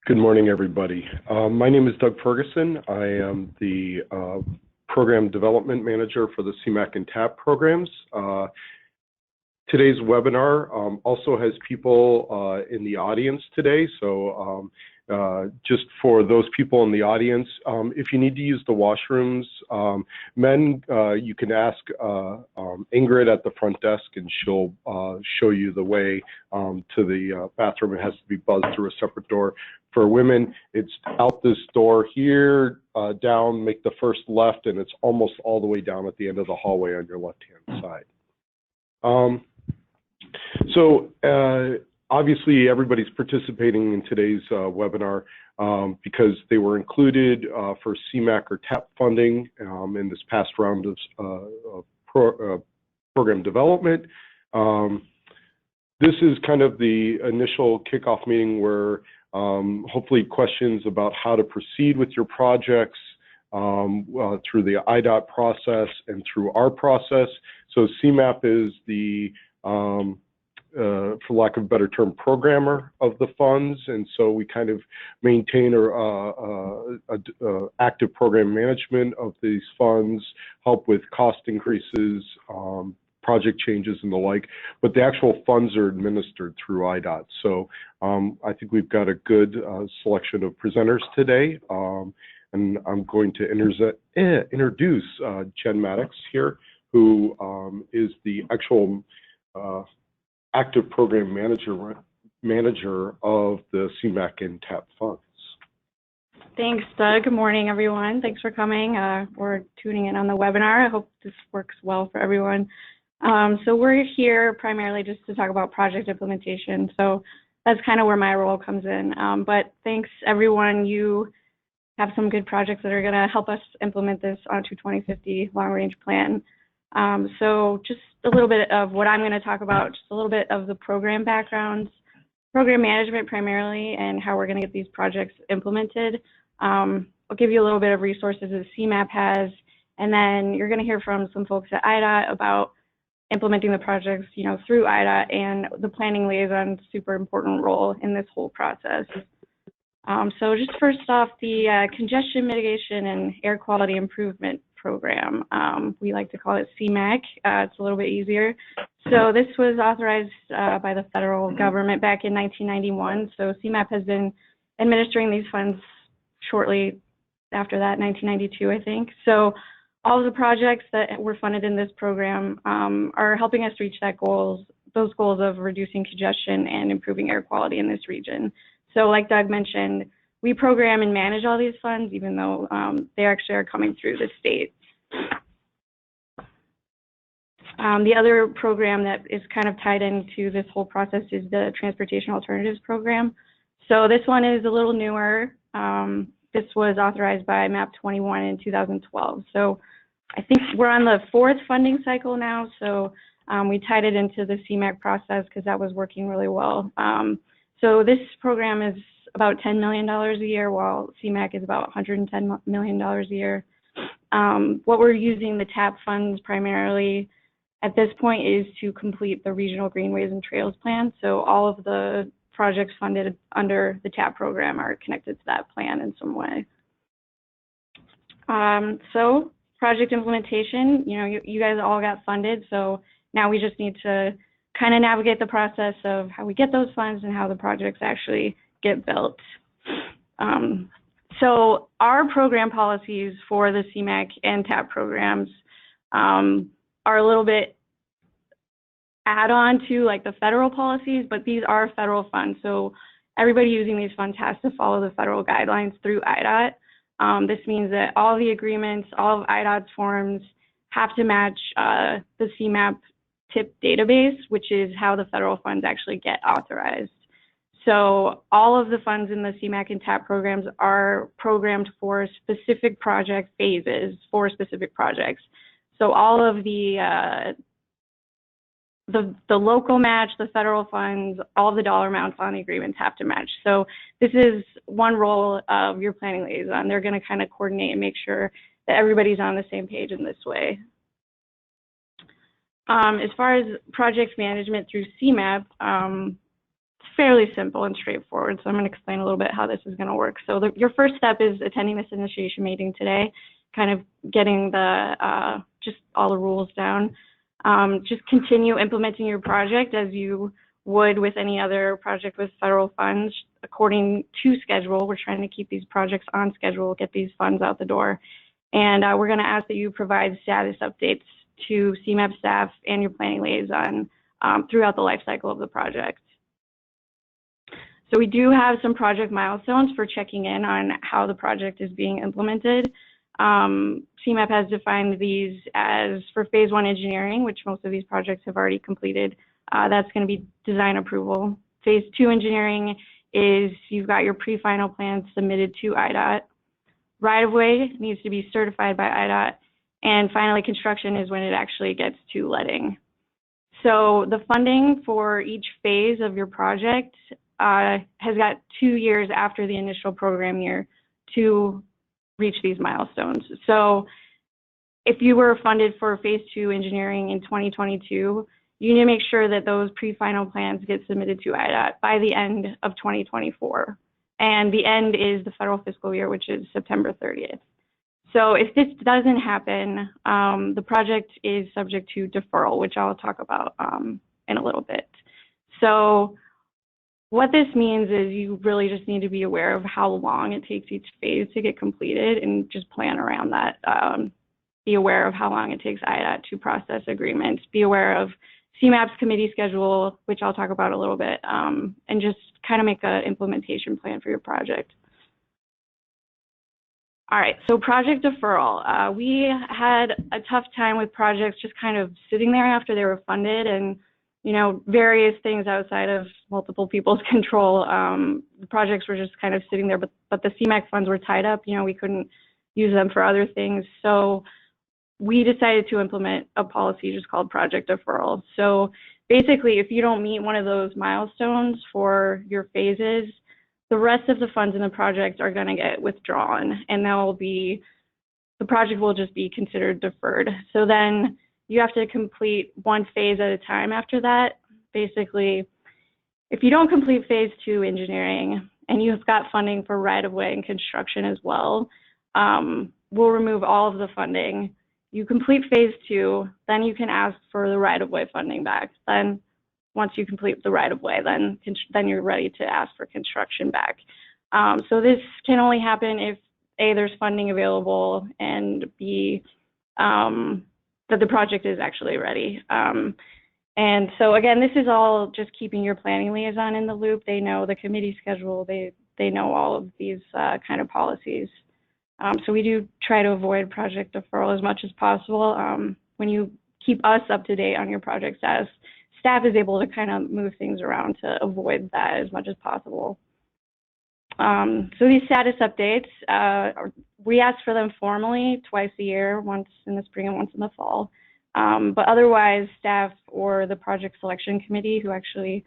Good morning, everybody. My name is Doug Ferguson. I am the Program Development Manager for the CMAQ and TAP programs. Today's webinar also has people in the audience today, so just for those people in the audience, if you need to use the washrooms, men, you can ask Ingrid at the front desk and she'll show you the way to the bathroom. It has to be buzzed through a separate door. For women, it's out this door here, down, make the first left, and it's almost all the way down at the end of the hallway on your left-hand side. Obviously, everybody's participating in today's webinar because they were included for CMAQ or TAP funding in this past round of program development. This is kind of the initial kickoff meeting where hopefully questions about how to proceed with your projects through the IDOT process and through our process. So Cmap is the for lack of a better term, programmer of the funds, and so we kind of maintain active program management of these funds, help with cost increases, project changes and the like, but the actual funds are administered through IDOT. So I think we've got a good selection of presenters today, and I'm going to introduce Jen Maddox here, who is the actual active program manager of the CMAQ and TAP funds. Thanks, Doug. Good morning, everyone. Thanks for coming or tuning in on the webinar. I hope this works well for everyone. So we're here primarily just to talk about project implementation. So that's kind of where my role comes in. But thanks, everyone. You have some good projects that are going to help us implement this onto 2050 long-range plan. So just a little bit of what I'm going to talk about, just a little bit of the program backgrounds, program management primarily, and how we're going to get these projects implemented. I'll give you a little bit of resources that Cmap has, and then you're going to hear from some folks at IDOT about implementing the projects, through IDOT, and the planning liaison, super important role in this whole process. So just first off, the Congestion Mitigation and Air Quality Improvement Program. We like to call it CMAQ. It's a little bit easier. So this was authorized by the federal government back in 1991. So CMAP has been administering these funds shortly after that, 1992, I think. So all of the projects that were funded in this program are helping us reach those goals of reducing congestion and improving air quality in this region. So like Doug mentioned, we program and manage all these funds, even though they actually are coming through the state. The other program that is kind of tied into this whole process is the Transportation Alternatives Program. So this one is a little newer. This was authorized by MAP 21 in 2012. So I think we're on the 4th funding cycle now. So we tied it into the CMAQ process because that was working really well. So this program is about $10 million a year, while CMAQ is about $110 million a year. What we're using the TAP funds primarily at this point is to complete the Regional Greenways and Trails Plan. So all of the projects funded under the TAP program are connected to that plan in some way. So project implementation, you guys all got funded, so now we just need to kind of navigate the process of how we get those funds and how the projects actually get built. So our program policies for the CMAQ and TAP programs are a little bit add-on to like the federal policies, but these are federal funds. So everybody using these funds has to follow the federal guidelines through IDOT. This means that all the agreements, all of IDOT's forms have to match the CMAP TIP database, which is how the federal funds actually get authorized. So all of the funds in the CMAQ and TAP programs are programmed for specific project phases for specific projects. So all of the local match, the federal funds, all of the dollar amounts on the agreements have to match. So this is one role of your planning liaison. They're going to kind of coordinate and make sure that everybody's on the same page in this way. As far as project management through CMAP, fairly simple and straightforward. So I'm going to explain a little bit how this is going to work. So your first step is attending this initiation meeting today, kind of getting the just all the rules down. Just continue implementing your project as you would with any other project with federal funds according to schedule. We're trying to keep these projects on schedule, get these funds out the door. And we're going to ask that you provide status updates to Cmap staff and your planning liaison throughout the life cycle of the project. So we do have some project milestones for checking in on how the project is being implemented. Cmap has defined these as for phase 1 engineering, which most of these projects have already completed. That's going to be design approval. Phase 2 engineering is you've got your pre-final plans submitted to IDOT. Right-of-way needs to be certified by IDOT. And finally, construction is when it actually gets to letting. So the funding for each phase of your project has got 2 years after the initial program year to reach these milestones. So if you were funded for phase 2 engineering in 2022, you need to make sure that those pre-final plans get submitted to IDOT by the end of 2024. And the end is the federal fiscal year, which is September 30th. So if this doesn't happen, the project is subject to deferral, which I'll talk about in a little bit. So what this means is you really just need to be aware of how long it takes each phase to get completed and just plan around that. Be aware of how long it takes IDOT to process agreements. Be aware of CMAP's committee schedule, which I'll talk about a little bit, and just kind of make an implementation plan for your project. All right, so project deferral. We had a tough time with projects just kind of sitting there after they were funded, and various things outside of multiple people's control. The projects were just kind of sitting there, but the CMAQ funds were tied up. We couldn't use them for other things. So we decided to implement a policy just called project deferral. So basically, if you don't meet one of those milestones for your phases, the rest of the funds in the project are going to get withdrawn, and the project will just be considered deferred. So then you have to complete one phase at a time after that. Basically, if you don't complete phase 2 engineering and you've got funding for right-of-way and construction as well, we'll remove all of the funding. You complete phase 2, then you can ask for the right-of-way funding back. Then once you complete the right-of-way, then you're ready to ask for construction back. So this can only happen if A, there's funding available, and B, that the project is actually ready. And so again, this is all just keeping your planning liaison in the loop. They know the committee schedule. They know all of these kind of policies. So we do try to avoid project deferral as much as possible. When you keep us up to date on your project status, staff is able to kind of move things around to avoid that as much as possible. So these status updates, we ask for them formally twice a year, once in the spring and once in the fall. But otherwise, staff or the project selection committee who actually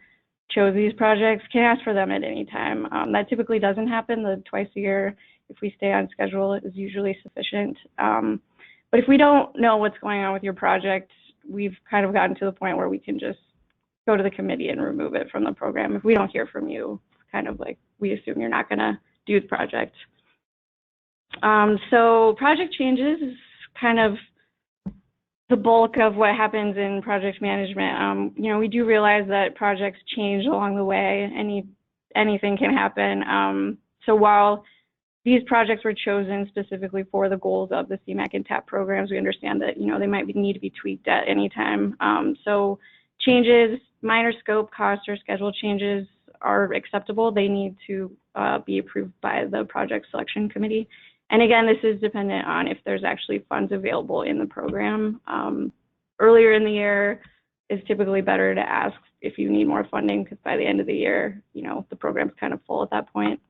chose these projects can ask for them at any time. That typically doesn't happen. The twice a year, if we stay on schedule, is usually sufficient. But if we don't know what's going on with your project, we've kind of gotten to the point where we can just go to the committee and remove it from the program. If we don't hear from you, kind of like we assume you're not going to do the project. So project changes is kind of the bulk of what happens in project management. We do realize that projects change along the way. Anything can happen. So while these projects were chosen specifically for the goals of the CMAQ and TAP programs, we understand that they might need to be tweaked at any time. So changes, minor scope, cost, or schedule changes are acceptable. They need to be approved by the project selection committee. And again, this is dependent on if there's actually funds available in the program. Earlier in the year is typically better to ask if you need more funding, because by the end of the year, the program's kind of full at that point.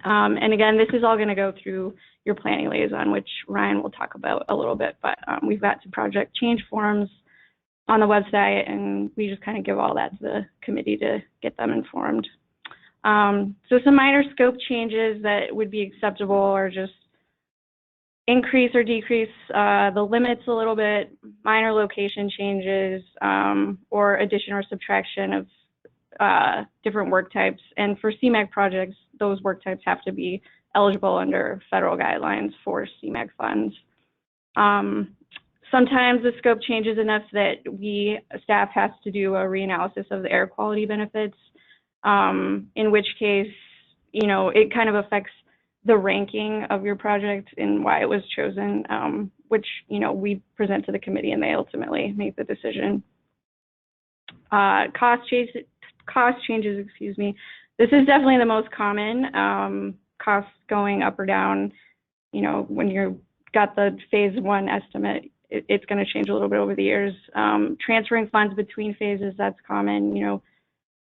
And again, this is all going to go through your planning liaison, which Ryan will talk about a little bit, but we've got some project change forms on the website, and we just kind of give all that to the committee to get them informed. So some minor scope changes that would be acceptable are just increase or decrease the limits a little bit, minor location changes, or addition or subtraction of different work types. And for CMAQ projects, those work types have to be eligible under federal guidelines for CMAQ funds. Sometimes the scope changes enough that staff has to do a reanalysis of the air quality benefits, in which case, you know, it kind of affects the ranking of your project and why it was chosen, which, you know, we present to the committee and they ultimately make the decision. Cost changes, excuse me. This is definitely the most common. Costs going up or down, you know, when you've got the phase 1 estimate, it's going to change a little bit over the years. Transferring funds between phases, that's common. You know,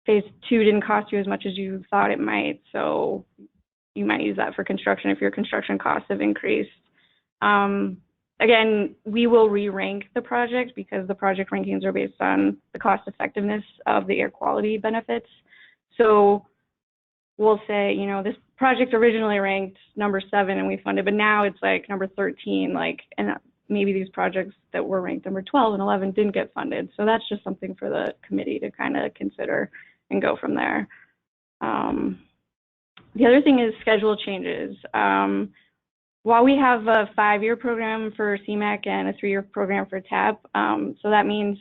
phase 2 didn't cost you as much as you thought it might, so you might use that for construction if your construction costs have increased. Again, we will re-rank the project because the project rankings are based on the cost effectiveness of the air quality benefits. So we'll say, you know, this project originally ranked number 7 and we funded, but now it's like number 13, like, and maybe these projects that were ranked number 12 and 11 didn't get funded. So that's just something for the committee to kind of consider and go from there. The other thing is schedule changes. While we have a 5-year program for CMAQ and a 3-year program for TAP, so that means,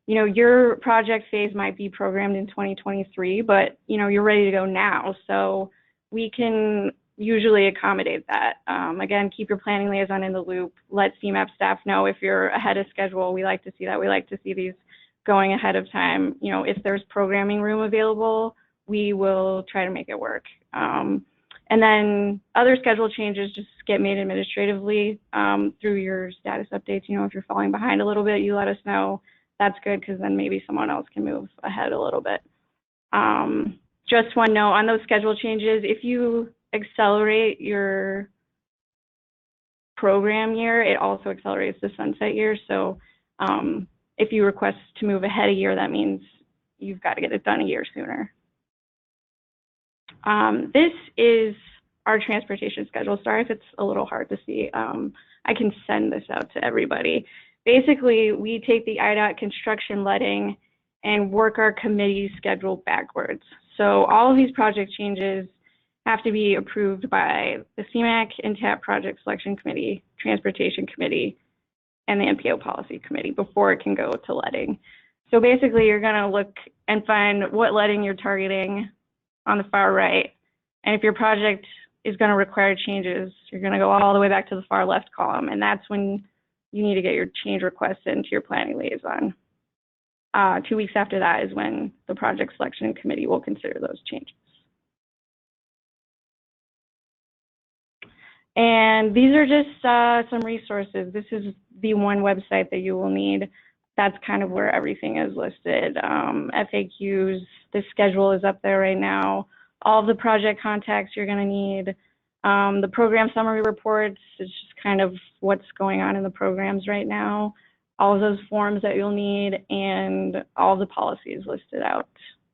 you know, your project phase might be programmed in 2023, but, you know, you're ready to go now. So we can usually accommodate that. Again, keep your planning liaison in the loop. Let CMAP staff know if you're ahead of schedule. We like to see that. We like to see these going ahead of time. You know, if there's programming room available, we will try to make it work. And then other schedule changes just get made administratively through your status updates. You know, if you're falling behind a little bit, you let us know. That's good because then maybe someone else can move ahead a little bit. Just one note on those schedule changes, if you accelerate your program year, it also accelerates the sunset year. So if you request to move ahead a year, that means you've got to get it done a year sooner. This is our transportation schedule. Sorry if it's a little hard to see. I can send this out to everybody. Basically, we take the IDOT construction letting and work our committee schedule backwards. So all of these project changes have to be approved by the CMAQ and TAP Project Selection Committee, Transportation Committee, and the NPO Policy Committee before it can go to letting. So basically, you're going to look and find what letting you're targeting on the far right. And if your project is going to require changes, you're going to go all the way back to the far left column. And that's when you need to get your change requests into your planning liaison. 2 weeks after that is when the project selection committee will consider those changes. And these are just some resources. This is the one website that you will need. That's kind of where everything is listed. FAQs, the schedule is up there right now. All of the project contacts you're going to need. The program summary reports is just kind of what's going on in the programs right now. All of those forms that you'll need and all the policies listed out.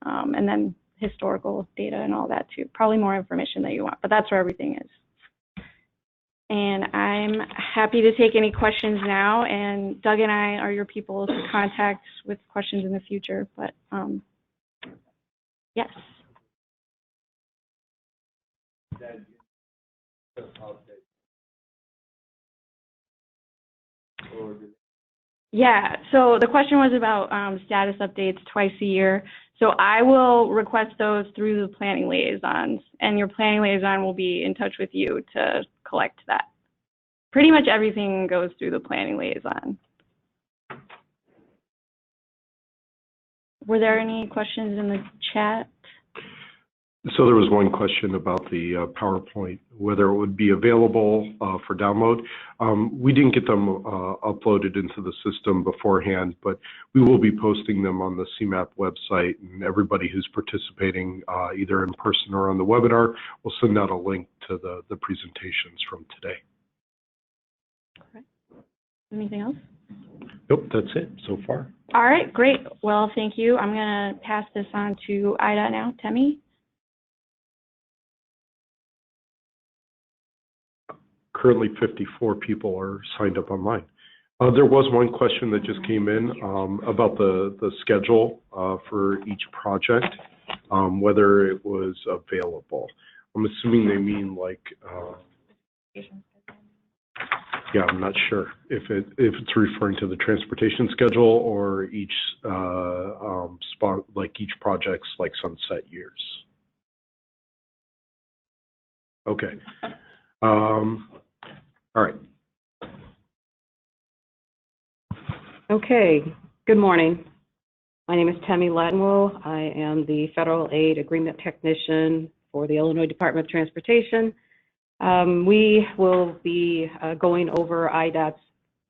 And then historical data and all that too. Probably more information that you want, but that's where everything is. And I'm happy to take any questions now, and Doug and I are your people to contact with questions in the future, but yes. Yeah, so the question was about status updates twice a year. So I will request those through the planning liaisons, and your planning liaison will be in touch with you to collect that. Pretty much everything goes through the planning liaison. Were there any questions in the chat? So there was one question about the PowerPoint, whether it would be available for download. We didn't get them uploaded into the system beforehand, but we will be posting them on the Cmap website, and everybody who's participating either in person or on the webinar will send out a link to the presentations from today. Okay. Anything else? Nope, that's it so far. All right, great. Well, thank you. I'm going to pass this on to Ida now. Temi? Currently 54 people are signed up online. There was one question that just came in about the schedule for each project. whether it was available. I'm assuming they mean like, yeah, I'm not sure if it's referring to the transportation schedule or each spot, like each project's like sunset years. Okay. All right. Okay. Good morning. My name is Tammy Lattenwell. I am the Federal Aid Agreement Technician for the Illinois Department of Transportation. We will be going over IDOT's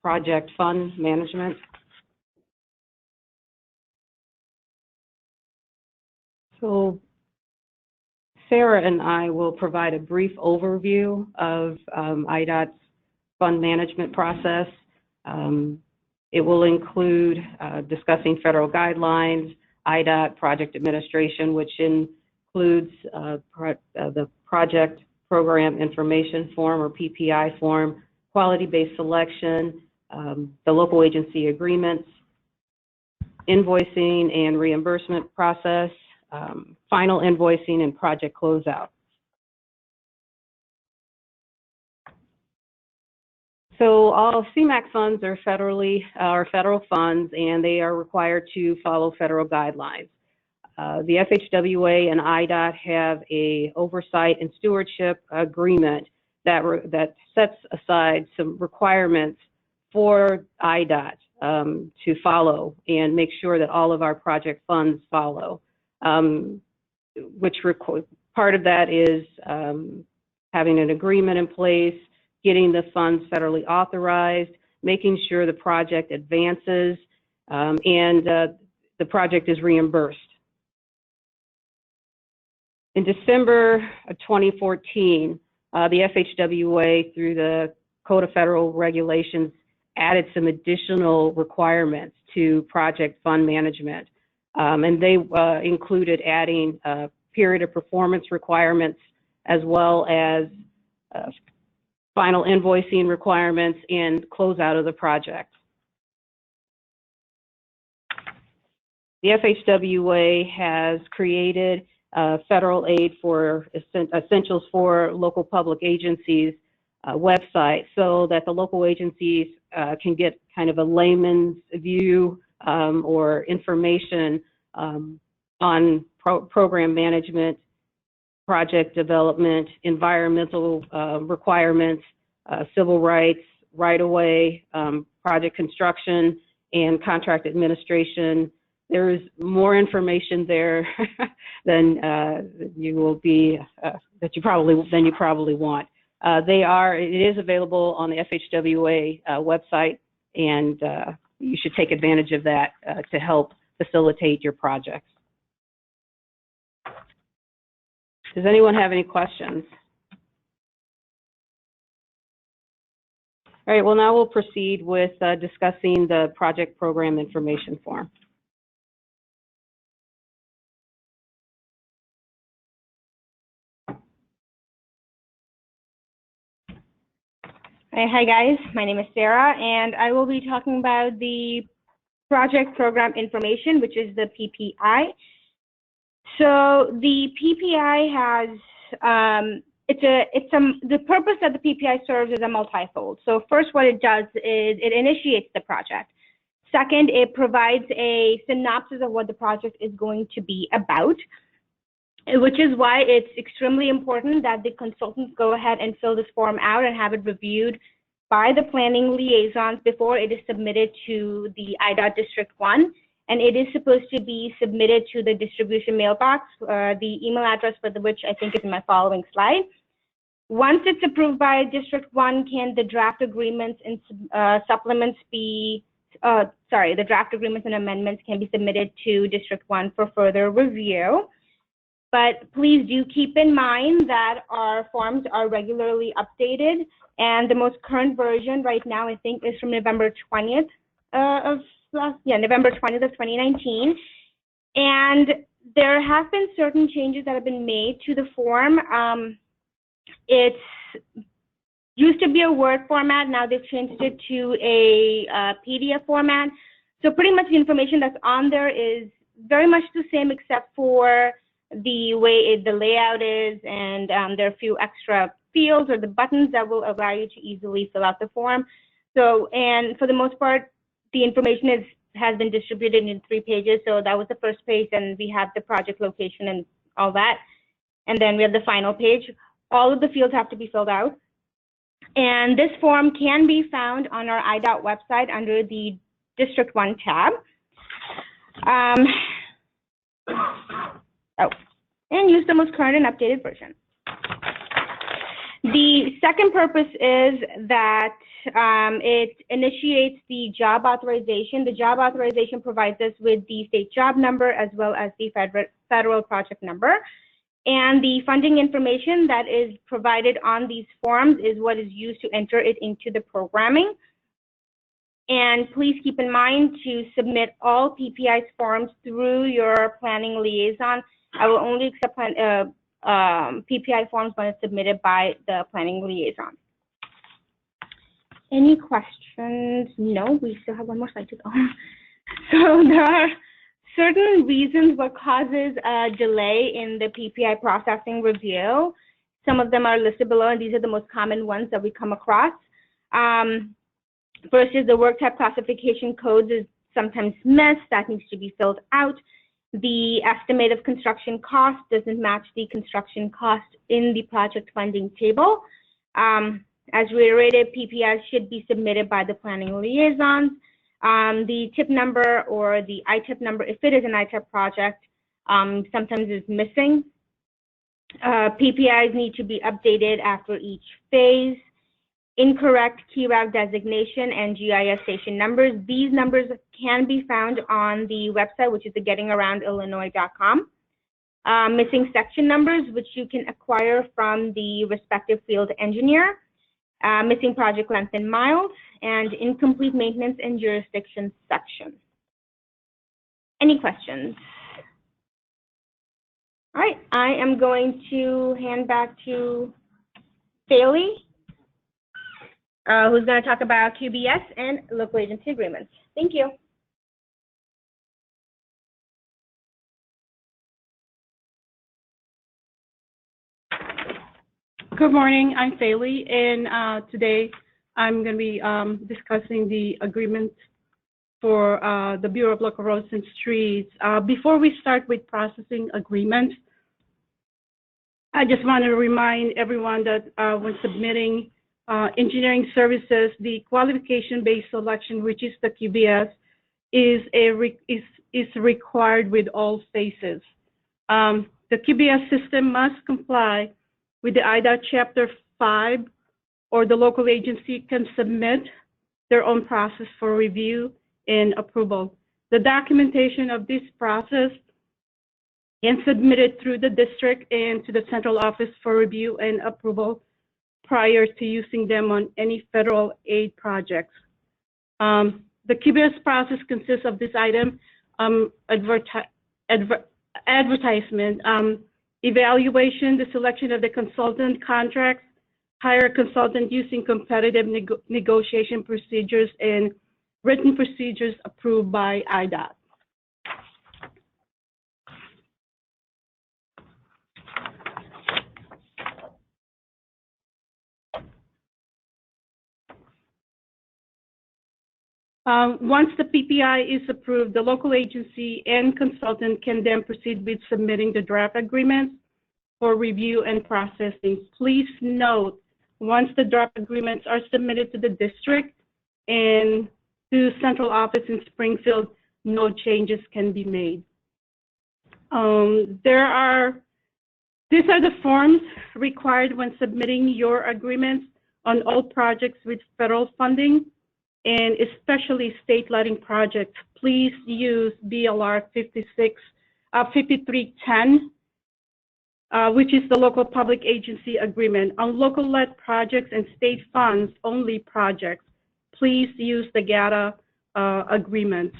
project fund management. So Sarah and I will provide a brief overview of IDOT's fund management process. It will include discussing federal guidelines, IDOT project administration, which includes the project program information form or PPI form, quality-based selection, the local agency agreements, invoicing and reimbursement process, final invoicing and project closeout. So all CMAQ funds are federal funds, and they are required to follow federal guidelines. The FHWA and IDOT have a oversight and stewardship agreement that sets aside some requirements for IDOT to follow and make sure that all of our project funds follow. Part of that is having an agreement in place, getting the funds federally authorized, making sure the project advances, and the project is reimbursed. In December of 2014, the FHWA, through the Code of Federal Regulations, added some additional requirements to project fund management. And they included adding period of performance requirements, as well as final invoicing requirements and closeout of the project. The FHWA has created federal aid for essentials for local public agencies website, so that the local agencies can get kind of a layman's view or information on program management, project development, environmental requirements, civil rights, right-of-way, project construction, and contract administration. There is more information there than you probably want. It is available on the FHWA website, and you should take advantage of that to help facilitate your projects. Does anyone have any questions? All right, well, now we'll proceed with discussing the project program information form. Hi guys, my name is Sarah, and I will be talking about the project program information, which is the PPI. So the PPI has, the purpose that the PPI serves is a multifold. So first, what it does is it initiates the project. Second, it provides a synopsis of what the project is going to be about, which is why it's extremely important that the consultants go ahead and fill this form out and have it reviewed by the planning liaisons before it is submitted to the IDOT District 1. And it is supposed to be submitted to the distribution mailbox, the email address for which I think is in my following slide. Once it's approved by District 1, can the draft agreements and supplements be, the draft agreements and amendments can be submitted to District 1 for further review. But please do keep in mind that our forms are regularly updated, and the most current version right now, I think, is from November 20th November 20th of 2019. And there have been certain changes that have been made to the form. It's used to be a Word format. Now they've changed it to a PDF format. So pretty much the information that's on there is very much the same, except for the way the layout is, and there are a few extra fields or the buttons that will allow you to easily fill out the form. So, and for the most part, the information has been distributed in 3 pages. So that was the first page, and we have the project location and all that. And then we have the final page. All of the fields have to be filled out. And this form can be found on our IDOT website under the District 1 tab. And use the most current and updated version. The second purpose is that it initiates the job authorization. The job authorization provides us with the state job number as well as the federal project number. And the funding information that is provided on these forms is what is used to enter it into the programming. And please keep in mind to submit all PPI's forms through your planning liaison. I will only accept PPI forms when it's submitted by the planning liaison. Any questions? No, we still have one more slide to go. So there are certain reasons what causes a delay in the PPI processing review. Some of them are listed below, and these are the most common ones that we come across. First is the work type classification codes is sometimes missed. That needs to be filled out. The estimate of construction cost doesn't match the construction cost in the project funding table. As reiterated, PPIs should be submitted by the planning liaisons. The tip number or the ITIP number, if it is an ITIP project, sometimes is missing. PPIs need to be updated after each phase. Incorrect key route designation and GIS station numbers. These numbers can be found on the website, which is the gettingaroundillinois.com. Missing section numbers, which you can acquire from the respective field engineer. Missing project length in miles, and incomplete maintenance and jurisdiction section. Any questions? All right, I am going to hand back to Bailey, who's going to talk about QBS and local agency agreements. Thank you. Good morning, I'm Bailey, and today I'm going to be discussing the agreement for the Bureau of Local Roads and Streets. Before we start with processing agreements, I just want to remind everyone that when submitting engineering services, the qualification-based selection, which is the QBS, is required with all phases. The QBS system must comply with the Iodide Chapter 5, or the local agency can submit their own process for review and approval. The documentation of this process is submitted through the district and to the central office for review and approval prior to using them on any federal aid projects. The Qbs process consists of this item, advertisement, evaluation, the selection of the consultant contracts, hire a consultant using competitive negotiation procedures, and written procedures approved by IDOT. Once the PPI is approved, the local agency and consultant can then proceed with submitting the draft agreements for review and processing. Please note, once the draft agreements are submitted to the district and to central office in Springfield, no changes can be made. These are the forms required when submitting your agreements on all projects with federal funding, and especially state lighting projects. Please use BLR 5310, which is the local public agency agreement. On local led projects and state funds only projects, please use the GATA agreement.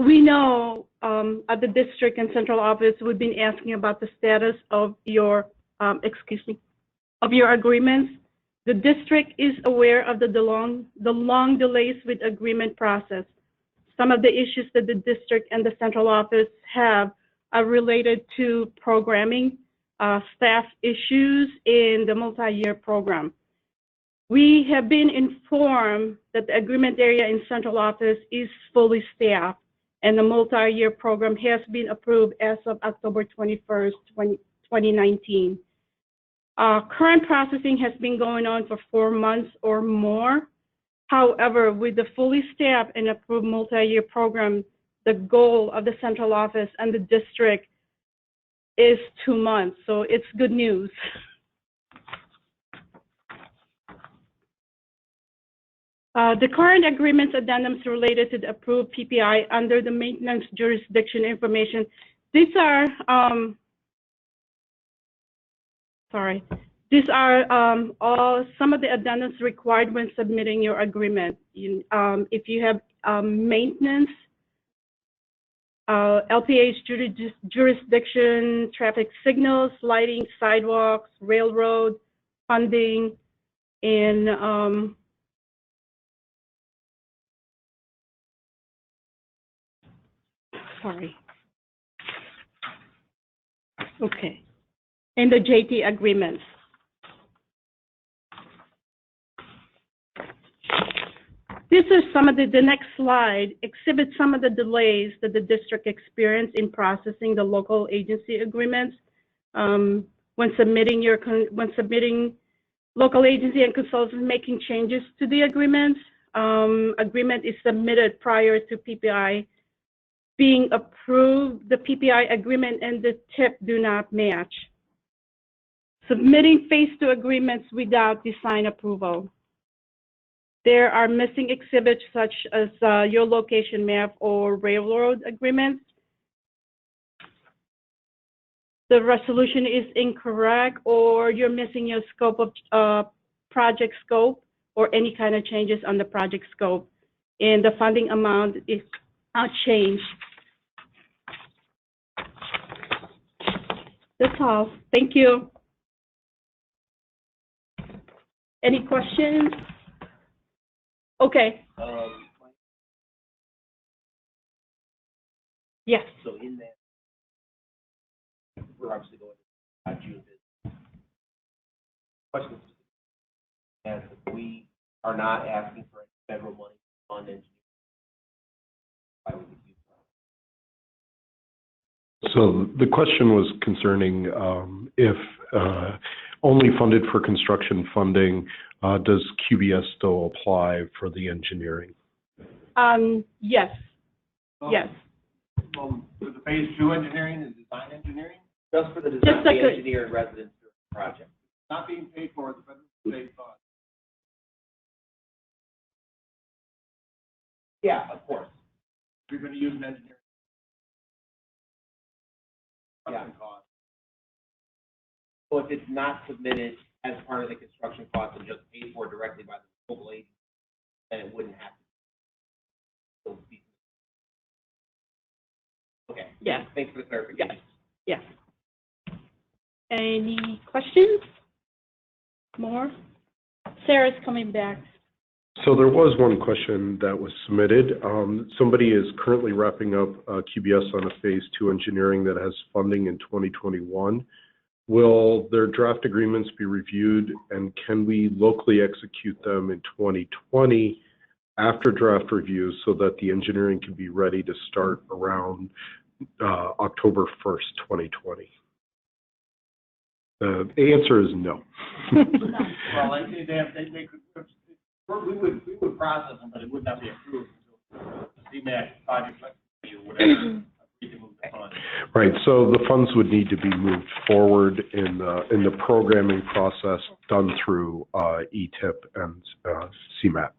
We know at the district and central office, we've been asking about the status of your, of your agreements. The district is aware of the long delays with agreement process. Some of the issues that the district and the central office have are related to programming, staff issues in the multi-year program. We have been informed that the agreement area in central office is fully staffed, and the multi-year program has been approved as of October 21st, 2019. Current processing has been going on for 4 months or more. However, with the fully staffed and approved multi-year program, the goal of the central office and the district is 2 months, so it's good news. The current agreements addendums related to the approved PPI under the maintenance jurisdiction information, these are, all some of the addendums required when submitting your agreement. If you have maintenance, LPA's jurisdiction, traffic signals, lighting, sidewalks, railroad, funding, and and the JT agreements. This is some of the next slide exhibits some of the delays that the district experienced in processing the local agency agreements. When submitting local agency and consultants making changes to the agreements, agreement is submitted prior to PPI being approved. The PPI agreement and the TIP do not match. Submitting phase 2 agreements without design approval. There are missing exhibits such as your location map or railroad agreements. The resolution is incorrect, or you're missing your scope of project scope or any kind of changes on the project scope, and the funding amount is not changed. That's all. Thank you. Any questions? Okay. Yes. So in that, we're obviously going to June business. Question: as we are not asking for federal money on engineering, why would we do that? So the question was concerning if only funded for construction funding, does QBS still apply for the engineering? Yes. Yes. For the phase 2 engineering and design engineering? Just for the design, the engineer and residence project. Not being paid for the federal state funds. Yeah, of course. You're going to use an engineer. Yeah. Cost. So if it's not submitted as part of the construction cost and just paid for directly by the local agency, then it wouldn't have to. Okay. Yeah. Thanks for the clarification. Yes. Yes. Any questions? More? Sarah's coming back. So there was one question that was submitted. Somebody is currently wrapping up QBS on a phase 2 engineering that has funding in 2021. Will their draft agreements be reviewed, and can we locally execute them in 2020 after draft review so that the engineering can be ready to start around October 1st, 2020? The answer is no. Well, I think they could. We would process them, but it would not be approved until the CMAQ project or whatever. Right. So the funds would need to be moved forward in the programming process done through ETIP and Cmap.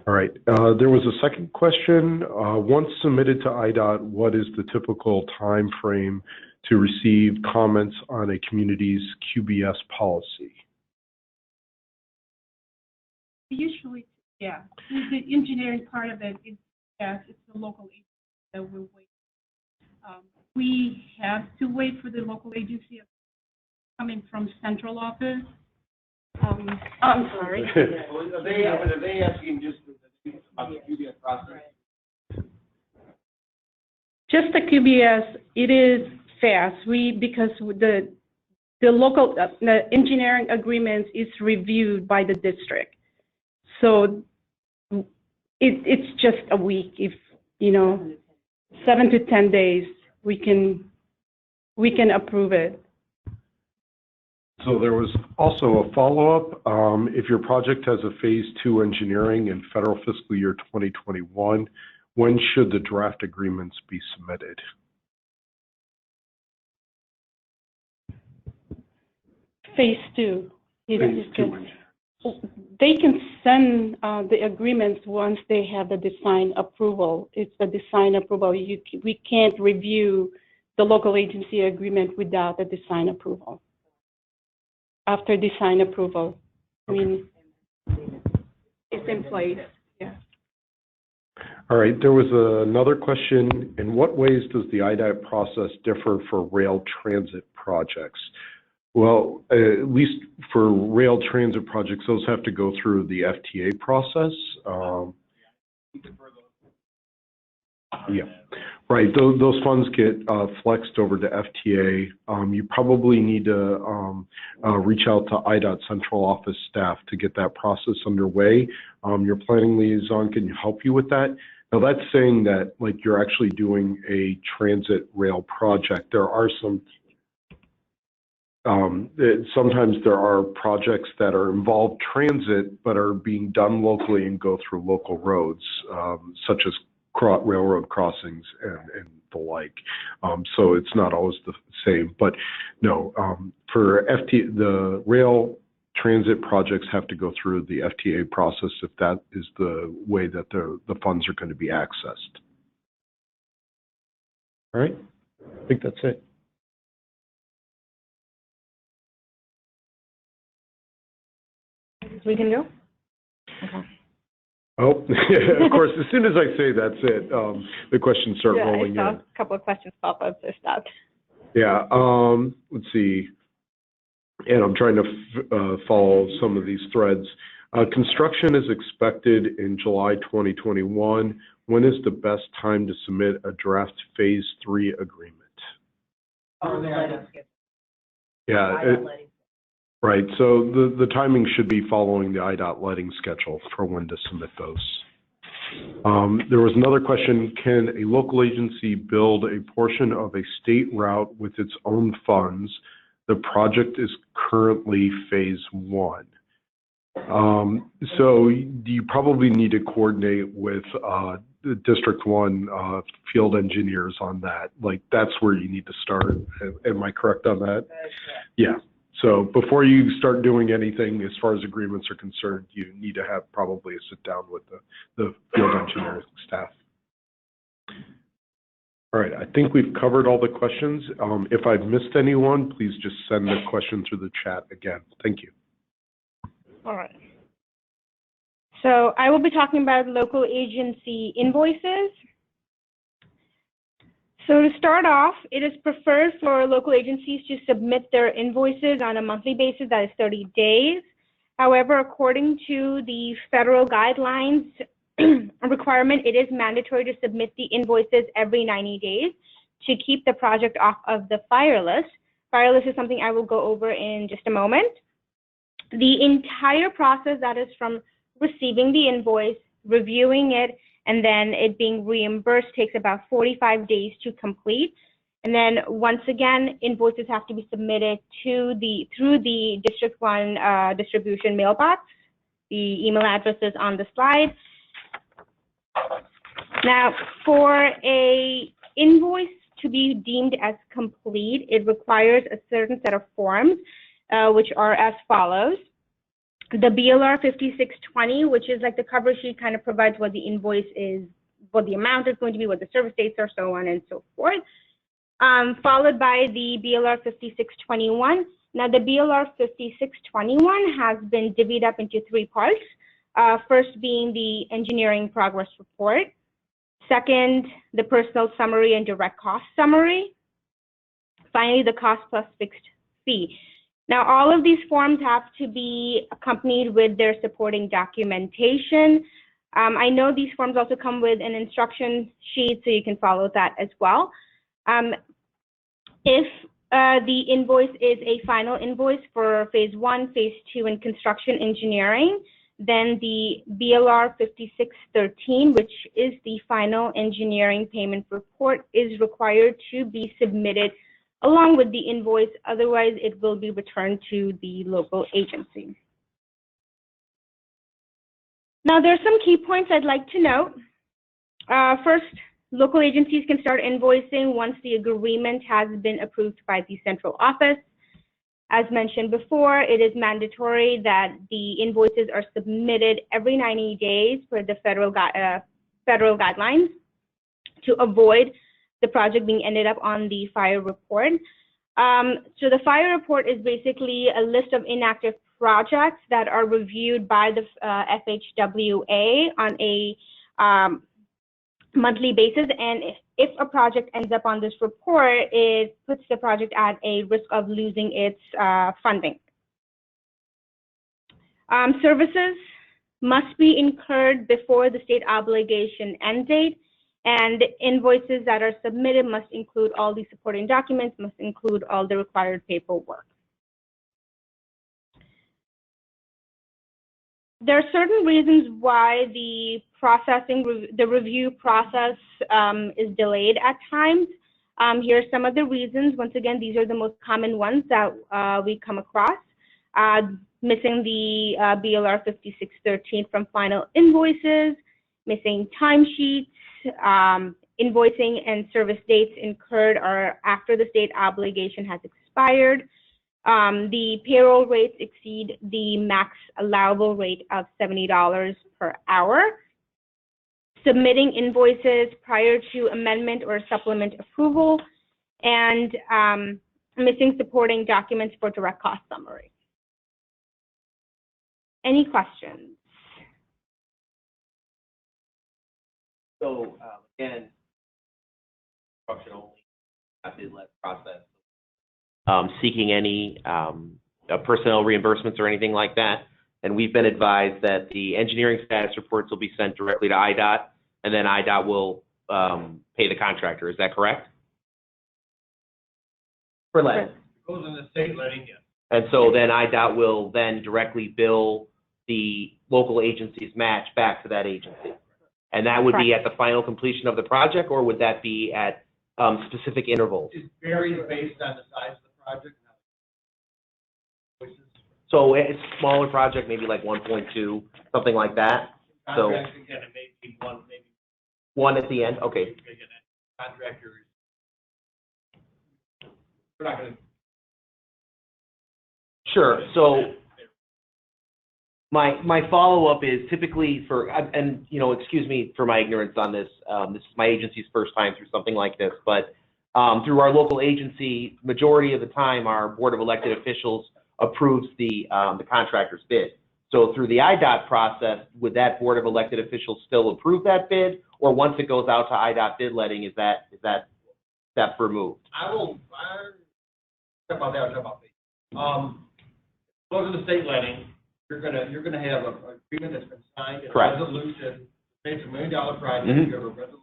All right. There was a second question. Once submitted to IDOT, what is the typical time frame to receive comments on a community's QBS policy? Usually, yeah. The engineering part of it is, yes, it's the local agency that will wait. We have to wait for the local agency coming from central office. I'm sorry. Are they asking just about the QBS process? Just the QBS, it is fast. Because the local the engineering agreement is reviewed by the district, so it's just a week. If 7 to 10 days, we can approve it. So there was also a follow-up. If your project has a phase 2 engineering in federal fiscal year 2021, when should the draft agreements be submitted? Phase 2. Phase 2. They can send the agreements once they have the design approval. It's the design approval. We can't review the local agency agreement without the design approval. After design approval, I mean, it's in place. Yeah. All right. There was another question. In what ways does the Iodide process differ for rail transit projects? Well, at least for rail transit projects, those have to go through the FTA process. Yeah, right. Those funds get flexed over to FTA. You probably need to reach out to IDOT central office staff to get that process underway. Your planning liaison can help you with that. Now that's saying that like you're actually doing a transit rail project. There are some sometimes there are projects that are involved transit but are being done locally and go through local roads, such as railroad crossings and the like. So it's not always the same. But no, for the rail transit projects have to go through the FTA process if that is the way that the funds are going to be accessed. All right, I think that's it. We can go? Okay. Oh, of course, as soon as I say that's it, the questions start rolling in. I saw a couple of questions pop up, so stop. Yeah, let's see. And I'm trying to follow some of these threads. Construction is expected in July 2021. When is the best time to submit a draft phase 3 agreement? Yeah. Right, so the timing should be following the IDOT letting schedule for when to submit those. There was another question, can a local agency build a portion of a state route with its own funds? The project is currently phase 1. So you probably need to coordinate with the District 1 field engineers on that. Like that's where you need to start. Am I correct on that? Yeah. So before you start doing anything as far as agreements are concerned, you need to have probably a sit down with the field engineering staff. All right, I think we've covered all the questions. If I've missed anyone, please just send the question through the chat again. Thank you. All right. So I will be talking about local agency invoices. So to start off, it is preferred for local agencies to submit their invoices on a monthly basis, that is 30 days. However, according to the federal guidelines requirement, it is mandatory to submit the invoices every 90 days to keep the project off of the fire list. Fire list is something I will go over in just a moment. The entire process, that is from receiving the invoice, reviewing it, and then it being reimbursed, takes about 45 days to complete. And then once again, invoices have to be submitted to through the District 1 distribution mailbox. The email address is on the slide. Now, for a invoice to be deemed as complete, it requires a certain set of forms, which are as follows. The BLR 5620, which is like the cover sheet, kind of provides what the invoice is, what the amount is going to be, what the service dates are, so on and so forth. Followed by the BLR 5621. Now, the BLR 5621 has been divvied up into 3 parts. First being the engineering progress report. Second, the personnel summary and direct cost summary. Finally, the cost plus fixed fee. Now, all of these forms have to be accompanied with their supporting documentation. I know these forms also come with an instruction sheet, so you can follow that as well. If the invoice is a final invoice for phase 1, phase 2, and construction engineering, then the BLR 5613, which is the final engineering payment report, is required to be submitted along with the invoice. Otherwise, it will be returned to the local agency. Now, there are some key points I'd like to note. First, local agencies can start invoicing once the agreement has been approved by the central office. As mentioned before, it is mandatory that the invoices are submitted every 90 days per the federal guidelines to avoid the project being ended up on the fire report. So the fire report is basically a list of inactive projects that are reviewed by the FHWA on a monthly basis, and if a project ends up on this report, it puts the project at a risk of losing its funding. Services must be incurred before the state obligation end date, and invoices that are submitted must include all the supporting documents, must include all the required paperwork. There are certain reasons why the review process is delayed at times. Here are some of the reasons. Once again, these are the most common ones that we come across. Missing the BLR 5613 from final invoices, missing timesheets, invoicing and service dates incurred or after the state obligation has expired. The payroll rates exceed the max allowable rate of $70 per hour. Submitting invoices prior to amendment or supplement approval, and missing supporting documents for direct cost summary. Any questions? So again, construction only, bid-led process. Seeking any personnel reimbursements or anything like that. And we've been advised that the engineering status reports will be sent directly to IDOT, and then IDOT will pay the contractor. Is that correct? For lead. It goes in the state letting, yes. And so then IDOT will then directly bill the local agency's match back to that agency. And that would be at the final completion of the project, or would that be at specific intervals? It varies based on the size of the project. So it's a smaller project, maybe like 1.2, something like that. So Contracts, again, it may be maybe one at the end. Okay. Contractors, we're not going to. Sure. So my follow-up is typically for, and you know, excuse me for my ignorance on this. This is my agency's first time through something like this, but through our local agency, majority of the time, our board of elected officials approves the contractor's bid. So through the IDOT process, would that board of elected officials still approve that bid, or once it goes out to IDOT bid letting, is that step removed? I'll talk about that. I'll talk about that. Goes to the state letting. You're gonna have an agreement that's been signed, a resolution. It's $1 million project. Mm-hmm. You have a resolution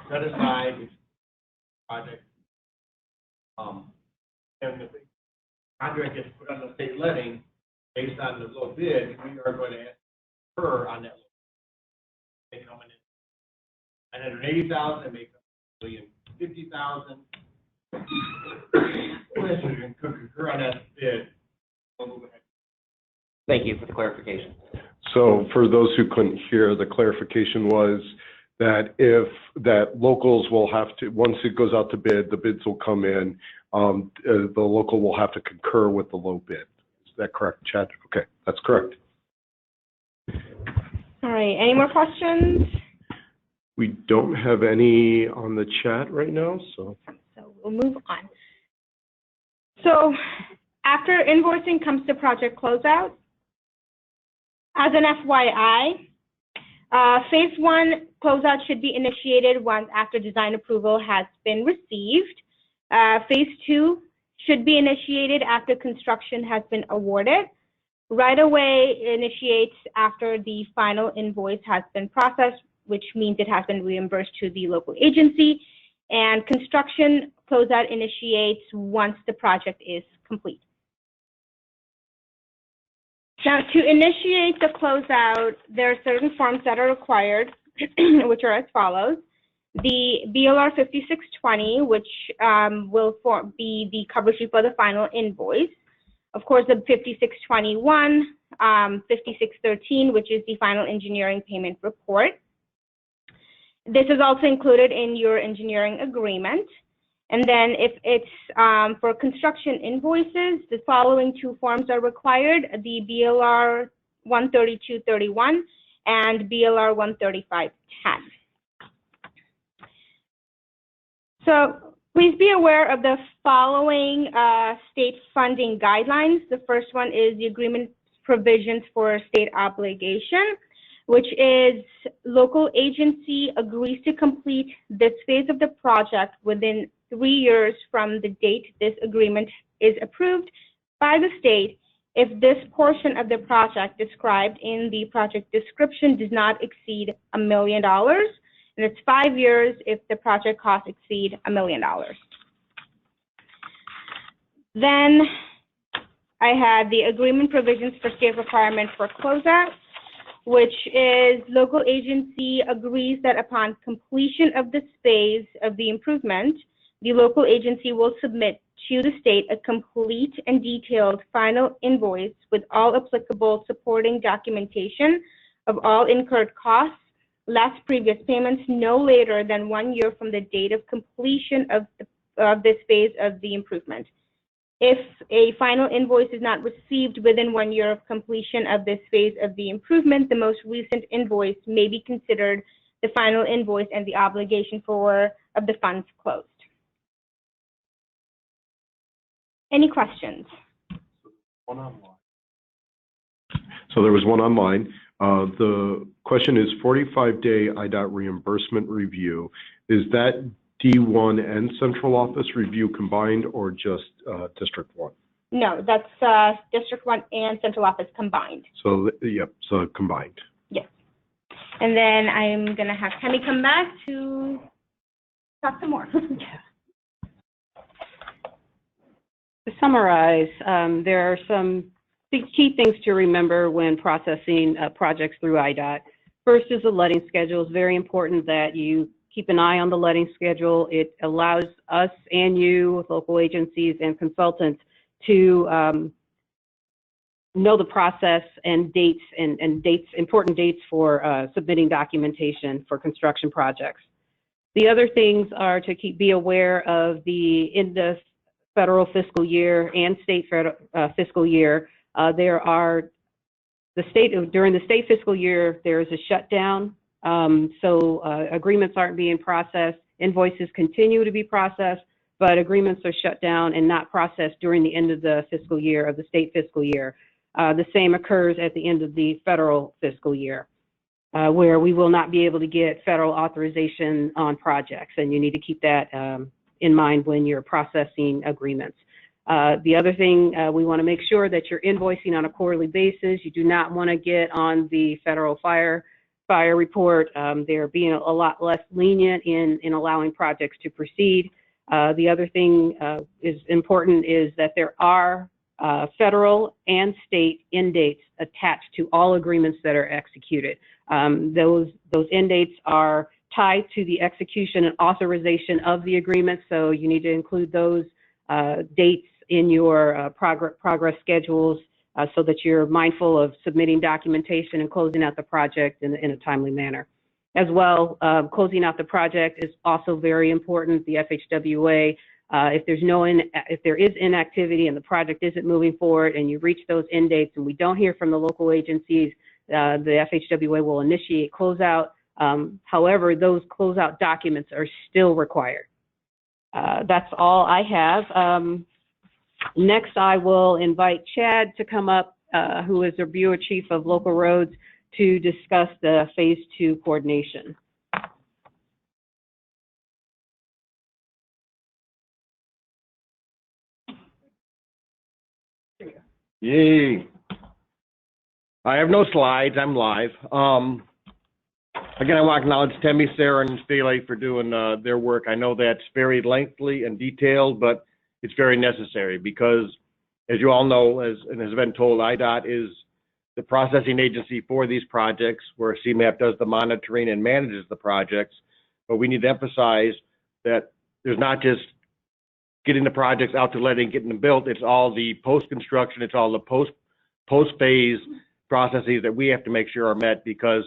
set aside. It's project. And the contract gets put on the state letting based on the low bid. We are going to ask her on that low bid. They come in $980,000, and make $1,050,000. And concur on that bid. We'll move ahead. Thank you for the clarification. So for those who couldn't hear, the clarification was that locals will have to, once it goes out to bid, the bids will come in, the local will have to concur with the low bid. Is that correct, Chad? Okay, that's correct. All right, any more questions? We don't have any on the chat right now, so We'll move on. So after invoicing comes to project closeout. As an FYI, phase 1 closeout should be initiated once after design approval has been received. Phase 2 should be initiated after construction has been awarded. Right away initiates after the final invoice has been processed, which means it has been reimbursed to the local agency, and construction closeout initiates once the project is complete. Now, to initiate the closeout, there are certain forms that are required, which are as follows. The BLR 5620, which will be the cover sheet for the final invoice. Of course, the 5621, 5613, which is the final engineering payment report. This is also included in your engineering agreement. And then if it's for construction invoices, the following two forms are required, the BLR 13231 and BLR 13510. So please be aware of the following state funding guidelines. The first one is the agreement provisions for state obligation, which is local agency agrees to complete this phase of the project within 3 years from the date this agreement is approved by the state if this portion of the project described in the project description does not exceed $1 million, and it's 5 years if the project costs exceed $1 million. Then I had the agreement provisions for state requirements for closeout, which is local agency agrees that upon completion of this phase of the improvement, the local agency will submit to the state a complete and detailed final invoice with all applicable supporting documentation of all incurred costs, less previous payments, no later than 1 year from the date of completion of this phase of the improvement. If a final invoice is not received within 1 year of completion of this phase of the improvement, the most recent invoice may be considered the final invoice and the obligation of the funds closed. Any questions? One online. So there was one online. The question is 45-day IDOT reimbursement review. Is that D1 and central office review combined or just District 1? No, that's District 1 and central office combined. So, yep, so combined. Yes. And then I'm going to have Tammy come back to talk some more. To summarize, there are some key things to remember when processing projects through IDOT. First is the letting schedule. It's very important that you keep an eye on the letting schedule. It allows us and you, local agencies and consultants, to know the process and dates and important dates for submitting documentation for construction projects. The other things are to be aware of in the federal fiscal year and state fiscal year. During the state fiscal year, there is a shutdown. So agreements aren't being processed. Invoices continue to be processed, but agreements are shut down and not processed during the end of the fiscal year, of the state fiscal year. The same occurs at the end of the federal fiscal year, where we will not be able to get federal authorization on projects, and you need to keep that in mind when you're processing agreements. The other thing, we want to make sure that you're invoicing on a quarterly basis. You do not want to get on the federal fire report. They're being a lot less lenient in allowing projects to proceed. The other thing is important is that there are federal and state end dates attached to all agreements that are executed. Those end dates are tied to the execution and authorization of the agreement, so you need to include those dates in your progress schedules so that you're mindful of submitting documentation and closing out the project in a timely manner. As well, closing out the project is also very important. The FHWA, if there is inactivity and the project isn't moving forward and you reach those end dates and we don't hear from the local agencies, the FHWA will initiate closeout. However, those closeout documents are still required. That's all I have. Next, I will invite Chad to come up, who is the Bureau Chief of Local Roads, to discuss the Phase 2 coordination. Yay. I have no slides. I'm live. Again, I want to acknowledge Temi, Sarah, and Staley for doing their work. I know that's very lengthy and detailed, but it's very necessary because, as you all know, and has been told, IDOT is the processing agency for these projects, where Cmap does the monitoring and manages the projects. But we need to emphasize that there's not just getting the projects out to letting, getting them built. It's all the post-construction, it's all the post-phase processes that we have to make sure are met, because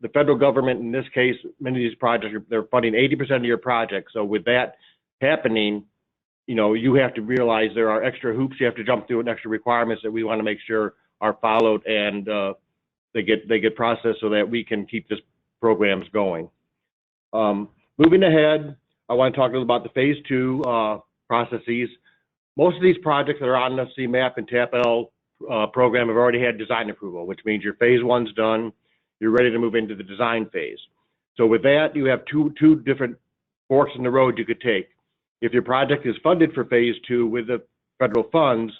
the federal government, in this case, many of these projects, they're funding 80% of your project. So with that happening, you know, you have to realize there are extra hoops you have to jump through and extra requirements that we want to make sure are followed, and they get processed so that we can keep this programs going. Moving ahead, I want to talk a little about the phase 2 processes. Most of these projects that are on the Cmap and TAP-L program have already had design approval, which means your phase 1's done. You're ready to move into the design phase. So with that, you have two different forks in the road you could take. If your project is funded for phase 2 with the federal funds,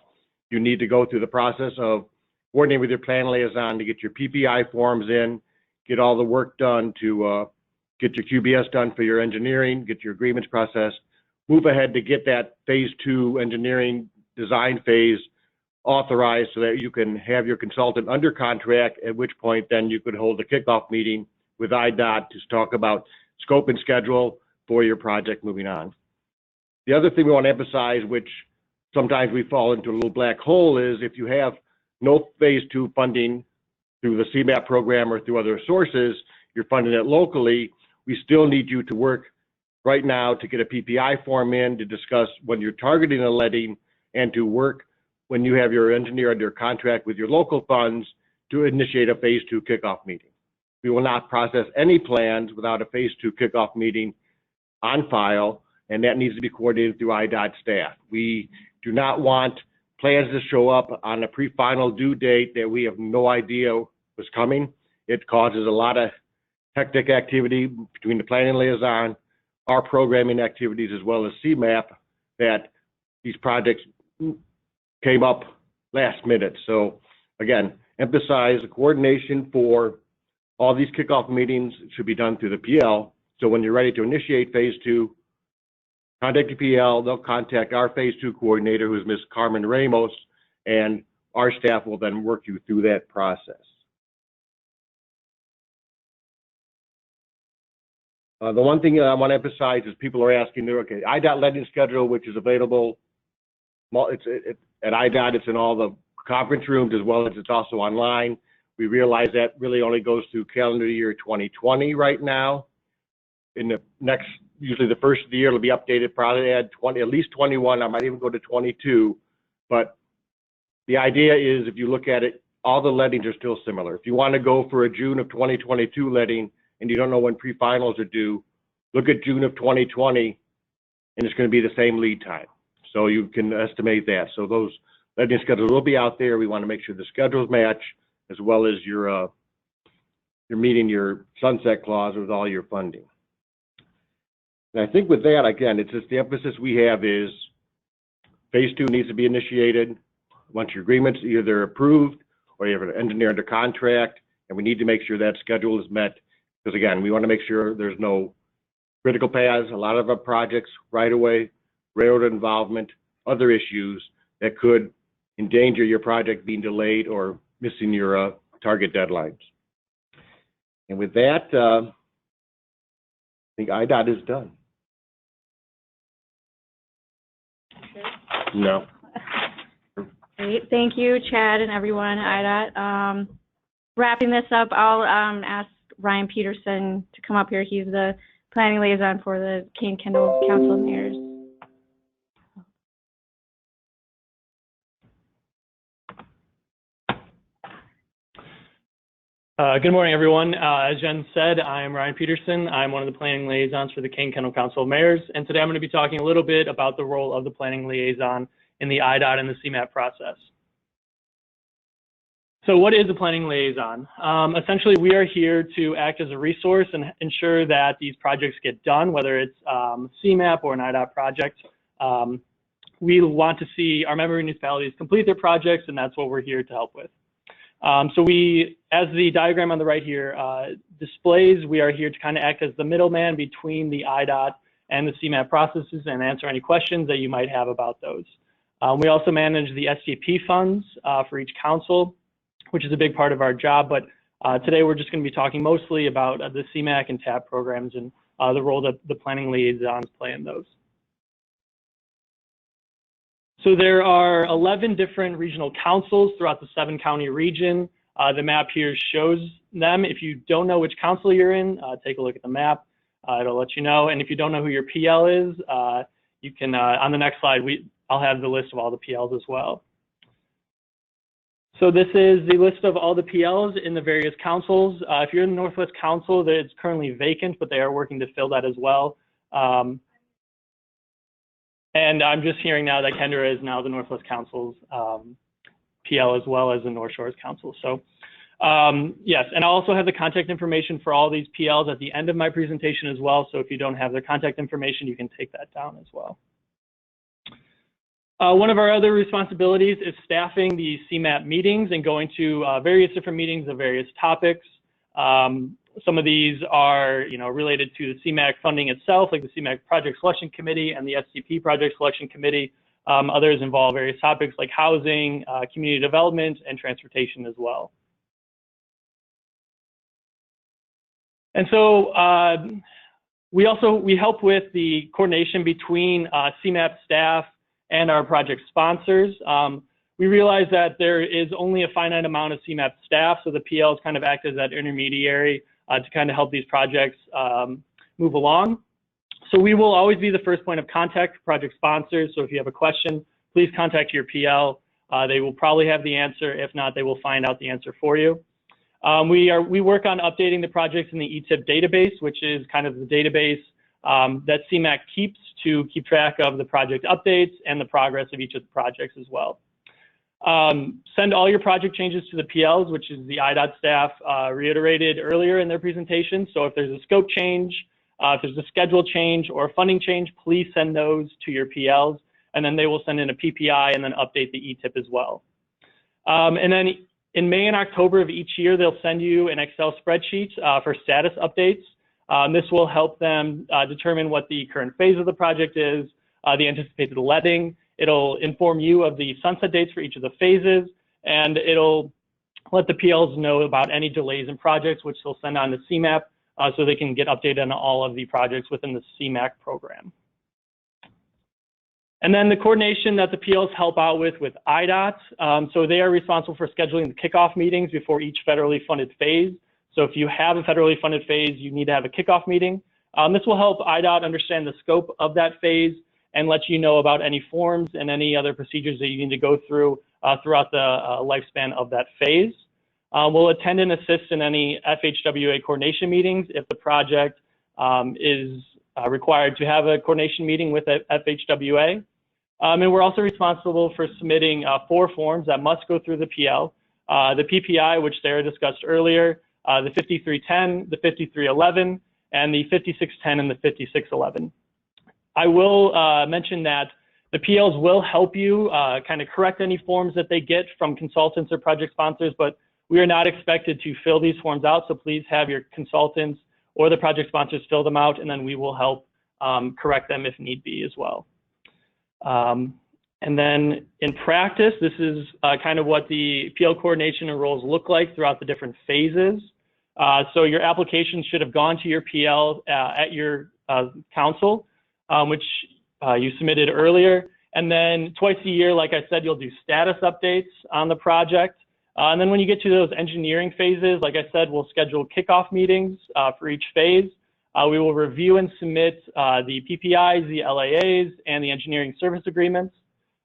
you need to go through the process of coordinating with your plan liaison to get your PPI forms in, get all the work done to get your QBS done for your engineering, get your agreements processed, move ahead to get that phase 2 engineering design phase authorized so that you can have your consultant under contract, at which point then you could hold a kickoff meeting with IDOT to talk about scope and schedule for your project moving on. The other thing we want to emphasize, which sometimes we fall into a little black hole, is if you have no phase 2 funding through the Cmap program or through other sources, you're funding it locally, we still need you to work right now to get a PPI form in to discuss when you're targeting a letting, and to work when you have your engineer under contract with your local funds to initiate a phase 2 kickoff meeting. We will not process any plans without a phase 2 kickoff meeting on file, and that needs to be coordinated through IDOT staff. We do not want plans to show up on a pre-final due date that we have no idea was coming. It causes a lot of hectic activity between the planning liaison, our programming activities, as well as Cmap, that these projects came up last minute. So again, emphasize the coordination for all these kickoff meetings should be done through the PL. So when you're ready to initiate phase 2, contact the PL, they'll contact our phase 2 coordinator, who is Ms. Carmen Ramos, and our staff will then work you through that process. The one thing I want to emphasize is people are asking, okay, IDOT letting schedule, which is available, at IDOT, it's in all the conference rooms, as well as it's also online. We realize that really only goes through calendar year 2020 right now. In the next, usually the first of the year, it'll be updated, probably add at least 21, I might even go to 22. But the idea is, if you look at it, all the lettings are still similar. If you want to go for a June of 2022 letting and you don't know when pre-finals are due, look at June of 2020, and it's going to be the same lead time. So you can estimate that. So those letting schedules will be out there. We want to make sure the schedules match, as well as you're meeting your sunset clause with all your funding. And I think with that, again, it's just the emphasis we have is phase 2 needs to be initiated once your agreement's either approved or you have an engineer under contract, and we need to make sure that schedule is met. Because again, we want to make sure there's no critical paths. A lot of our projects right away, railroad involvement, other issues that could endanger your project being delayed or missing your target deadlines. And with that, I think IDOT is done. No. Great. Thank you, Chad and everyone at IDOT. Wrapping this up, I'll ask Ryan Peterson to come up here. He's the planning liaison for the Kane-Kendall Council of Mayors. Good morning, everyone. As Jen said, I'm Ryan Peterson. I'm one of the planning liaisons for the Kane-Kendall Council of Mayors, and today I'm going to be talking a little bit about the role of the planning liaison in the IDOT and the Cmap process. So what is a planning liaison? Essentially, we are here to act as a resource and ensure that these projects get done, whether it's Cmap or an IDOT project. we want to see our member municipalities complete their projects, and that's what we're here to help with. So as the diagram on the right here displays, we are here to kind of act as the middleman between the IDOT and the CMAP processes and answer any questions that you might have about those. We also manage the STP funds for each council, which is a big part of our job, but today we're just going to be talking mostly about the CMAQ and TAP programs and the role that the planning liaisons play in those. So there are 11 different regional councils throughout the 7-county region. The map here shows them. If you don't know which council you're in, take a look at the map. It'll let you know. And if you don't know who your PL is, you can, on the next slide, I'll have the list of all the PLs as well. So this is the list of all the PLs in the various councils. If you're in the Northwest Council, it's currently vacant, but they are working to fill that as well. And I'm just hearing now that Kendra is now the Northwest Council's PL as well as the North Shores Council. So yes, and I also have the contact information for all these PLs at the end of my presentation as well. So if you don't have their contact information, you can take that down as well. One of our other responsibilities is staffing the CMAP meetings and going to various different meetings of various topics. Some of these are, related to the CMAQ funding itself, like the CMAQ Project Selection Committee and the STP Project Selection Committee. Others involve various topics like housing, community development, and transportation as well. And so we help with the coordination between CMAP staff and our project sponsors. We realize that there is only a finite amount of CMAP staff, so the PLs kind of act as that intermediary to kind of help these projects move along. So we will always be the first point of contact for project sponsors. So if you have a question, please contact your PL. They will probably have the answer. If not, they will find out the answer for you. We work on updating the projects in the ETIP database, which is kind of the database that CMAQ keeps to keep track of the project updates and the progress of each of the projects as well. Send all your project changes to the PLs, which is the IDOT staff reiterated earlier in their presentation. So if there's a scope change, if there's a schedule change or a funding change, please send those to your PLs, and then they will send in a PPI and then update the ETIP as well. And then in May and October of each year, they'll send you an Excel spreadsheet for status updates. This will help them determine what the current phase of the project is, the anticipated letting. It'll inform you of the sunset dates for each of the phases, and it'll let the PLs know about any delays in projects, which they'll send on to CMAP so they can get updated on all of the projects within the CMAQ program. And then the coordination that the PLs help out with IDOT. So they are responsible for scheduling the kickoff meetings before each federally funded phase. So if you have a federally funded phase, you need to have a kickoff meeting. This will help IDOT understand the scope of that phase and let you know about any forms and any other procedures that you need to go through throughout the lifespan of that phase. We'll attend and assist in any FHWA coordination meetings if the project is required to have a coordination meeting with FHWA. And we're also responsible for submitting 4 forms that must go through the PL. The PPI, which Sarah discussed earlier, the 5310, the 5311, and the 5610 and the 5611. I will mention that the PLs will help you kind of correct any forms that they get from consultants or project sponsors, but we are not expected to fill these forms out, so please have your consultants or the project sponsors fill them out, and then we will help correct them if need be as well. And then in practice, this is kind of what the PL coordination and roles look like throughout the different phases. So your application should have gone to your PL at your council, which you submitted earlier. And then twice a year, like I said, you'll do status updates on the project. And then when you get to those engineering phases, like I said, we'll schedule kickoff meetings for each phase. We will review and submit the PPIs, the LAAs, and the engineering service agreements.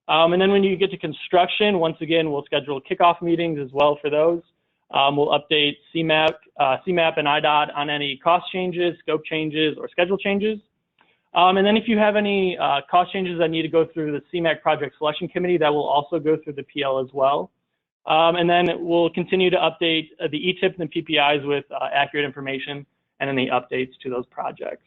And then when you get to construction, once again, we'll schedule kickoff meetings as well for those. We'll update CMAP and IDOT on any cost changes, scope changes, or schedule changes. And then if you have any cost changes that need to go through the CMAQ Project Selection Committee, that will also go through the PL as well. And then we'll continue to update the ETIP and the PPIs with accurate information and any updates to those projects.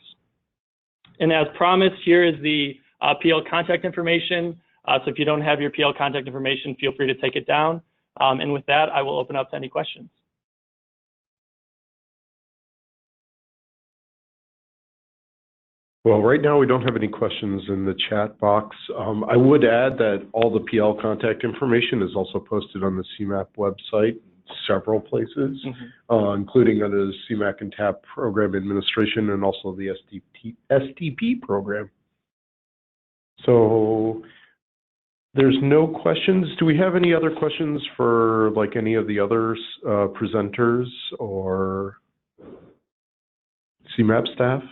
And as promised, here is the PL contact information. So if you don't have your PL contact information, feel free to take it down. And with that, I will open up to any questions. Well, right now we don't have any questions in the chat box. I would add that all the PL contact information is also posted on the Cmap website, several places, including under the CMAQ and TAP program administration and also the STP program. So there's no questions. Do we have any other questions for like any of the other presenters or Cmap staff?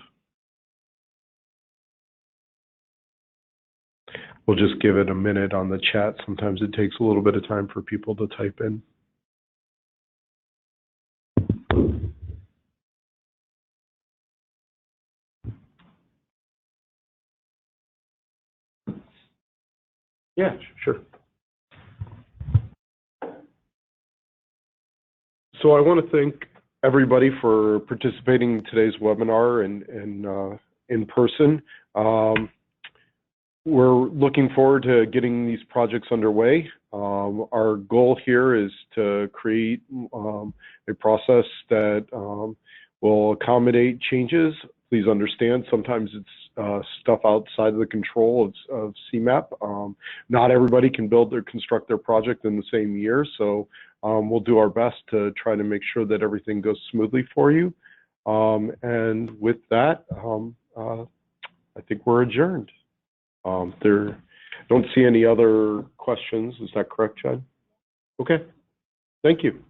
We'll just give it a minute on the chat. Sometimes it takes a little bit of time for people to type in. Yeah, sure. So I want to thank everybody for participating in today's webinar and in person. We're looking forward to getting these projects underway. Our goal here is to create a process that will accommodate changes. Please understand, sometimes it's stuff outside of the control of Cmap. Not everybody can build or construct their project in the same year, so we'll do our best to try to make sure that everything goes smoothly for you. And with that, I think we're adjourned. Don't see any other questions. Is that correct, Chad? Okay. Thank you.